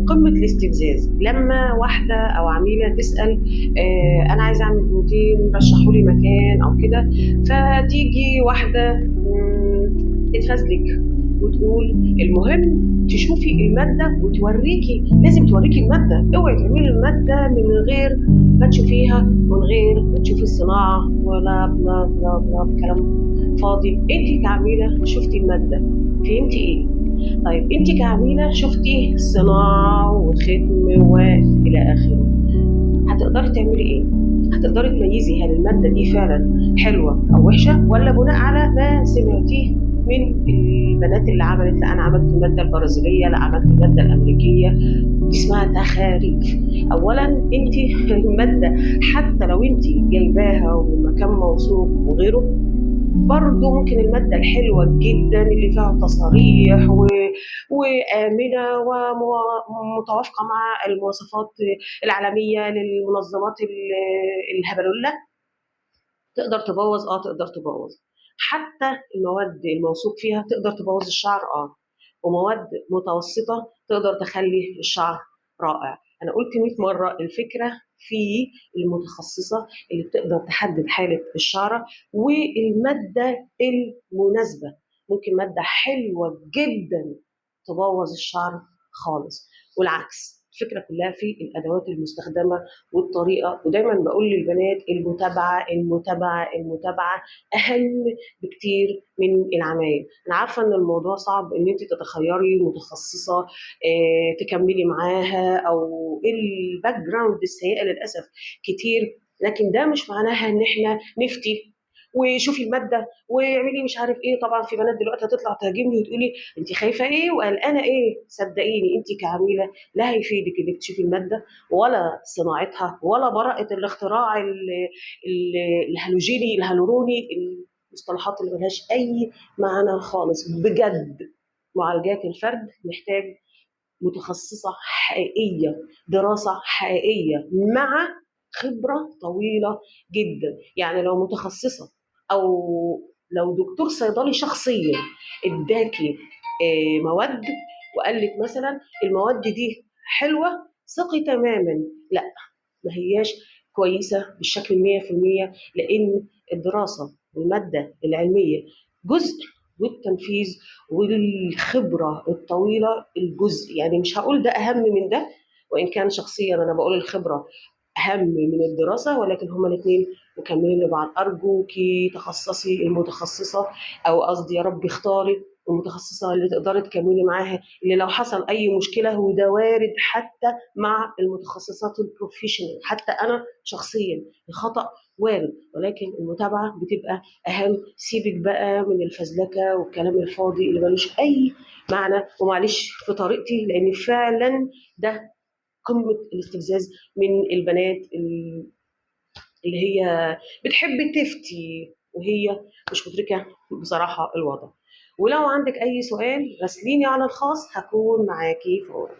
قمة الاستفزاز لما واحدة أو عميلة تسأل أنا عايزة أعمل بروتين رشحوا لي مكان أو كده، فتيجي واحدة تتفزلك وتقول المهم تشوفي المادة وتوريكي، لازم توريكي المادة، اوعي تعملي المادة من غير ما تشوفيها، من غير ما تشوفي الصناعة ولا بلا بلا بلا كلام فاضي. انت كعميلة شفتي المادة، فهمتي ايه؟ طيب انت كعميلة شفتي الصناعة والختم والى اخره، هتقدري تعملي ايه؟ هتقدري تميزي هل المادة دي فعلا حلوة او وحشة، ولا بناء على ما سمعتيه من البنات اللي عملت، لا انا عملت المادة البرازيلية، لا عملت المادة الامريكية. دي اسمها تخاريف. اولا انت المادة حتى لو انت جايباها ومن مكان موثوق وغيره، برضه ممكن المادة الحلوة جدا اللي فيها تصاريح وآمنة ومتوافقة مع المواصفات العالمية للمنظمات الهبلولة، تقدر تبوظ، تقدر تبوظ. حتى المواد الموثوق فيها تقدر تبوظ الشعر، ومواد متوسطة تقدر تخلي الشعر رائع. أنا قلت 100 مرة الفكرة في المتخصصة اللي بتقدر تحدد حالة الشعرة والمادة المناسبة. ممكن مادة حلوة جدا تبوظ الشعر خالص، والعكس. الفكرة كلها في الأدوات المستخدمة والطريقة. ودايما بقول للبنات المتابعة المتابعة المتابعة أهم بكتير من العمايل. أنا عارفة إن الموضوع صعب إن أنت تتخيري متخصصة تكملي معاها، أو الباك جراوند السيئة للأسف كتير، لكن ده مش معناها إن إحنا نفتي وشوفي الماده واعملي مش عارف ايه. طبعا في بنات دلوقتي هتطلع تهاجمني وتقولي انت خايفه ايه وقلقانه ايه. صدقيني انت كعميله لا هيفيدك انك تشوفي الماده ولا صناعتها ولا براءه الاختراع الهالوجيني الهالوروني، المصطلحات اللي ملهاش اي معنى خالص بجد. معالجات الفرد محتاج متخصصة حقيقية، دراسة حقيقية مع خبرة طويلة جدا. يعني لو متخصصة أو لو دكتور صيدلي شخصيا اداكي مواد وقال لك مثلا المواد دي حلوة، ثقي تماما، لا ما هياش كويسة بالشكل 100%، لأن الدراسة والمادة العلمية جزء، والتنفيذ والخبرة الطويلة الجزء. يعني مش هقول ده أهم من ده، وإن كان شخصيا أنا بقول الخبرة أهم من الدراسة، ولكن هما الاثنين مكملين لبعض. أرجوكي تخصصي المتخصصة، أو قصدي يا رب اختاري المتخصصة اللي تقدري تكملي معاها، اللي لو حصل أي مشكلة، وده وارد حتى مع المتخصصات البروفيشنال، حتى أنا شخصيا الخطأ وارد، ولكن المتابعة بتبقى أهم. سيبك بقى من الفزلكة والكلام الفاضي اللي ملوش أي معنى. ومعلش في طريقتي، لأن فعلا ده قمة الاستفزاز من البنات اللي هي بتحب تفتي وهي مش مدركة بصراحة الوضع. ولو عندك أي سؤال راسليني على الخاص، هكون معاكي فورا.